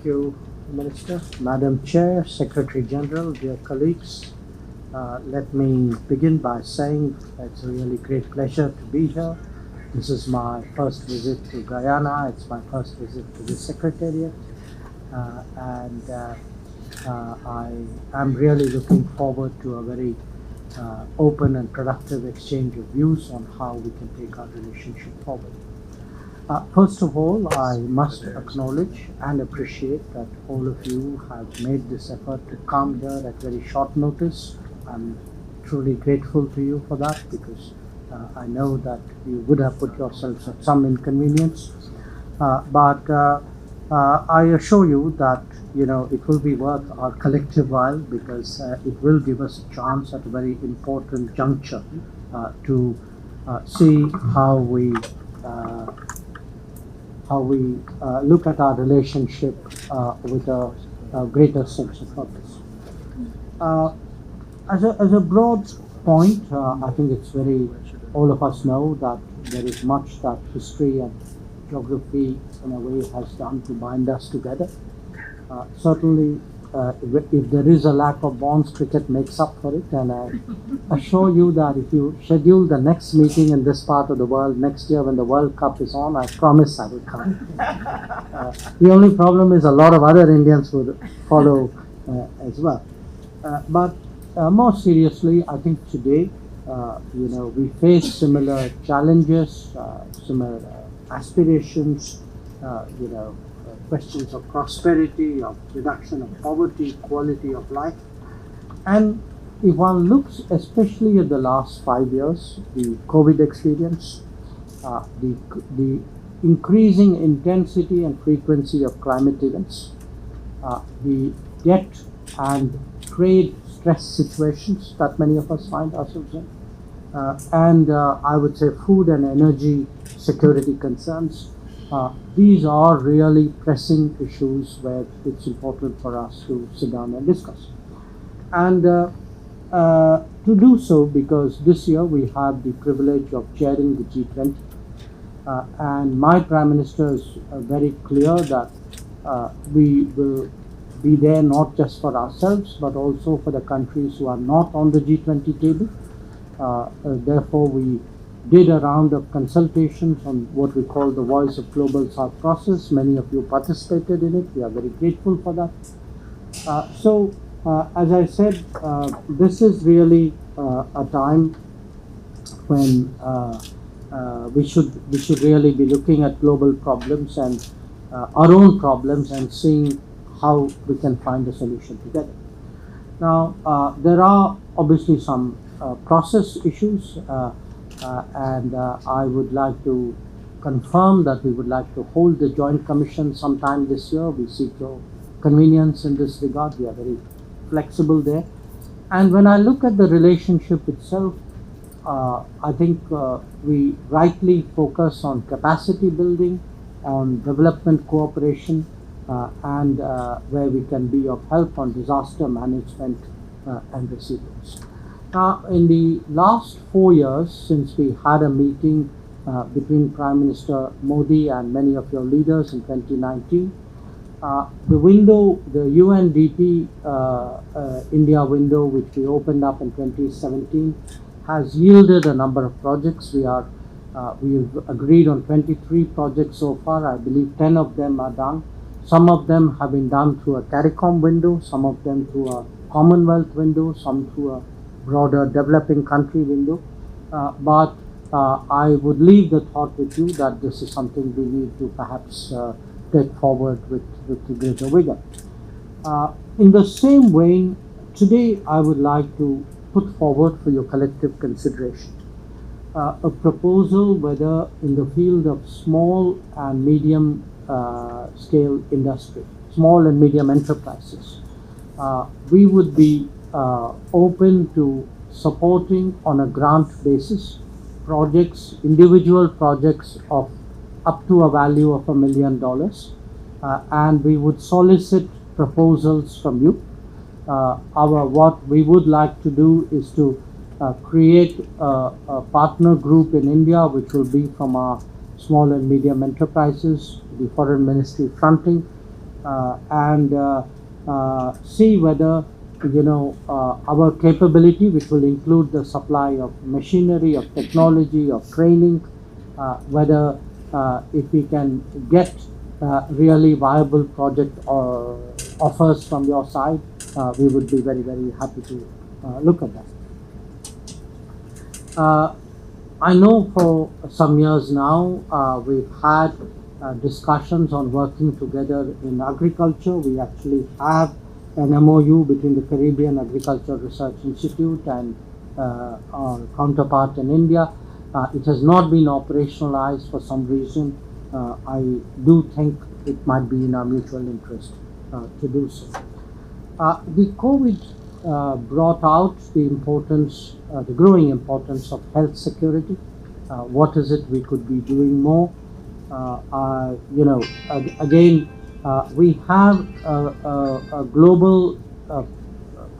you, Minister. Madam Chair, Secretary General, dear colleagues, let me begin by saying it's a really great pleasure to be here. This is my first visit to Guyana. It's my first visit to the Secretariat. I am really looking forward to a very open and productive exchange of views on how we can take our relationship forward. First of all, I must acknowledge and appreciate that all of you have made this effort to come here at very short notice. I'm truly grateful to you for that, because I know that you would have put yourselves at some inconvenience. But I assure you that it will be worth our collective while, because it will give us a chance at a very important juncture to see how we look at our relationship with a greater sense of purpose. As a broad point, I think it's all of us know that there is much that history and geography in a way has done to bind us together. Certainly, if there is a lack of bonds, cricket makes up for it, and I assure you that if you schedule the next meeting in this part of the world next year when the World Cup is on, I promise I will come. The only problem is a lot of other Indians would follow as well. But more seriously, I think today, we face similar challenges, similar aspirations, questions of prosperity, of reduction of poverty, quality of life. And if one looks especially at the last 5 years, the COVID experience, the increasing intensity and frequency of climate events, the debt and trade stress situations that many of us find ourselves in, and I would say food and energy security concerns. These are really pressing issues where it's important for us to sit down and discuss. And to do so, because this year we have the privilege of chairing the G20, and my Prime Minister is very clear that we will be there not just for ourselves, but also for the countries who are not on the G20 table. Therefore, we did a round of consultations on what we call the Voice of Global South process. Many of you participated in it. We are very grateful for that. As I said, this is really a time when we should really be looking at global problems and our own problems and seeing how we can find a solution together. Now, there are obviously some process issues. And I would like to confirm that we would like to hold the Joint Commission sometime this year. We seek your convenience in this regard. We are very flexible there. And when I look at the relationship itself, I think we rightly focus on capacity building, on development cooperation, and where we can be of help on disaster management and resilience. Now, in the last 4 years, since we had a meeting between Prime Minister Modi and many of your leaders in 2019, the window, the UNDP India window, which we opened up in 2017, has yielded a number of projects. We've agreed on 23 projects so far. I believe 10 of them are done. Some of them have been done through a CARICOM window, some of them through a Commonwealth window, some through a broader developing country window, but I would leave the thought with you that this is something we need to perhaps take forward with greater vigor. In the same vein, today I would like to put forward for your collective consideration a proposal whether in the field of small and medium scale industry, small and medium enterprises, we would be open to supporting on a grant basis projects, individual projects of up to a value of $1 million, and we would solicit proposals from you. What we would like to do is to create a partner group in India, which will be from our small and medium enterprises, the Foreign Ministry fronting, and see whether our capability, which will include the supply of machinery, of technology, of training, whether if we can get really viable project or offers from your side, we would be very, very happy to look at that. I know for some years now we've had discussions on working together in agriculture. We actually have an MOU between the Caribbean Agriculture Research Institute and our counterpart in India. It has not been operationalized for some reason. I do think it might be in our mutual interest to do so. The COVID brought out the importance, the growing importance of health security. What is it we could be doing more? Again, we have a global,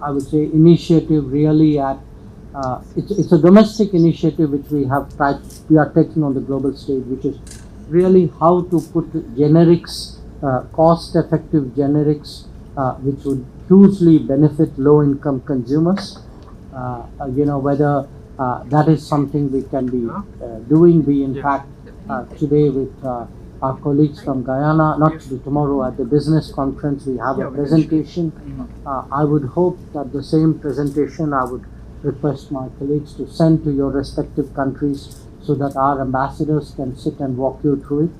I would say, initiative really at, it's a domestic initiative which we are taking on the global stage, which is really how to put generics, cost-effective generics, which would hugely benefit low-income consumers. Whether that is something we can be doing. We in fact today with our colleagues from Guyana, not today, tomorrow at the business conference, we have a presentation. I would hope that the same presentation I would request my colleagues to send to your respective countries so that our ambassadors can sit and walk you through it.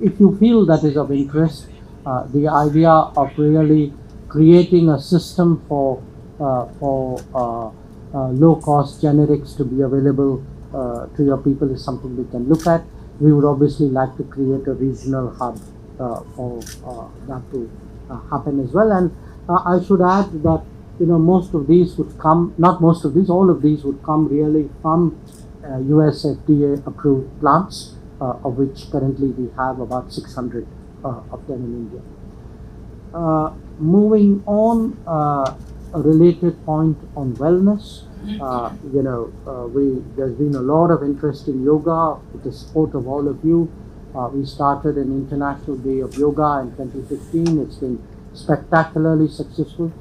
If you feel that is of interest, the idea of really creating a system for low-cost generics to be available to your people is something we can look at. We would obviously like to create a regional hub for that to happen as well. And I should add that most of these would come, not most of these, all of these would come really from US FDA approved plants, of which currently we have about 600 of them in India. Moving on, a related point on wellness. There's been a lot of interest in yoga with the support of all of you. We started an International Day of Yoga in 2015. It's been spectacularly successful.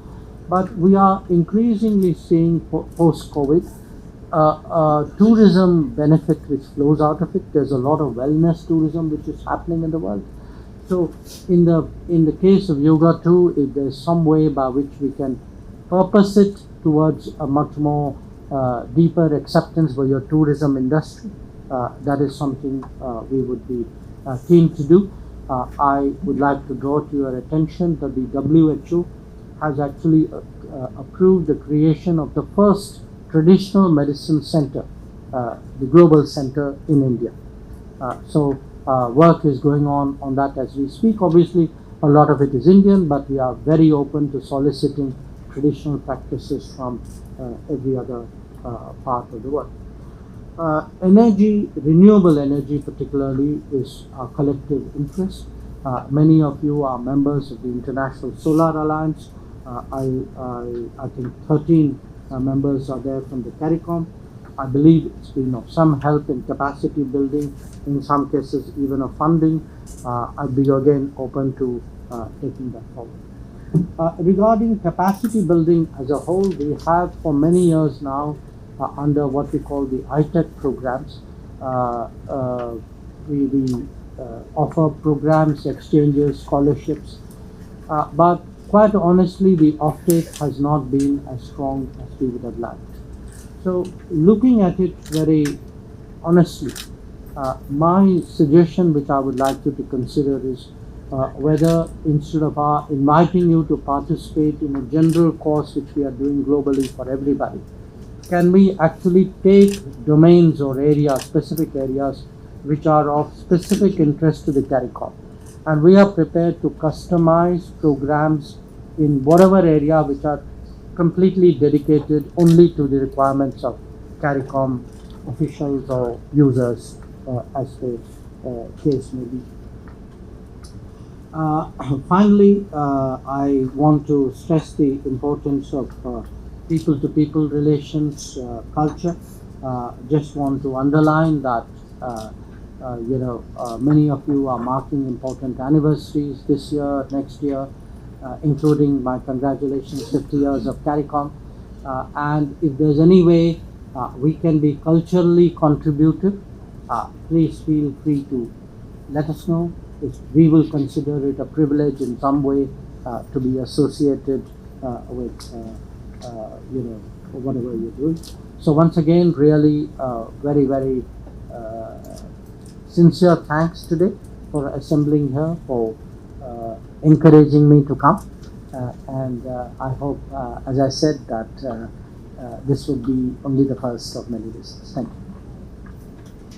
But we are increasingly seeing post-COVID tourism benefit which flows out of it. There's a lot of wellness tourism which is happening in the world. So in the case of yoga too, if there's some way by which we can purpose it towards a much more deeper acceptance for your tourism industry, that is something we would be keen to do. I would like to draw to your attention that the WHO has actually approved the creation of the first traditional medicine center, the global center in India. So work is going on that as we speak. Obviously, a lot of it is Indian, but we are very open to soliciting traditional practices from every other part of the world. Energy, renewable energy particularly, is our collective interest. Many of you are members of the International Solar Alliance. I think 13 members are there from the CARICOM. I believe it's been of some help in capacity building, in some cases even of funding. I'd be again open to taking that forward. Regarding capacity building as a whole, we have for many years now under what we call the ITEC programs. We offer programs, exchanges, scholarships, but quite honestly the offtake has not been as strong as we would have liked. So looking at it very honestly, my suggestion which I would like you to consider is whether instead of inviting you to participate in a general course which we are doing globally for everybody, can we actually take domains or areas, specific areas which are of specific interest to the CARICOM, and we are prepared to customize programs in whatever area which are completely dedicated only to the requirements of CARICOM officials or users as the case may be. Finally, I want to stress the importance of people-to-people relations, culture. Just want to underline that Many of you are marking important anniversaries this year, next year, including my congratulations, 50 years of CARICOM. And if there's any way we can be culturally contributive, please feel free to let us know. We will consider it a privilege in some way to be associated with whatever you're doing. So once again, really very, very sincere thanks today for assembling here, for encouraging me to come. And I hope, as I said, that this would be only the first of many visits. Thank you.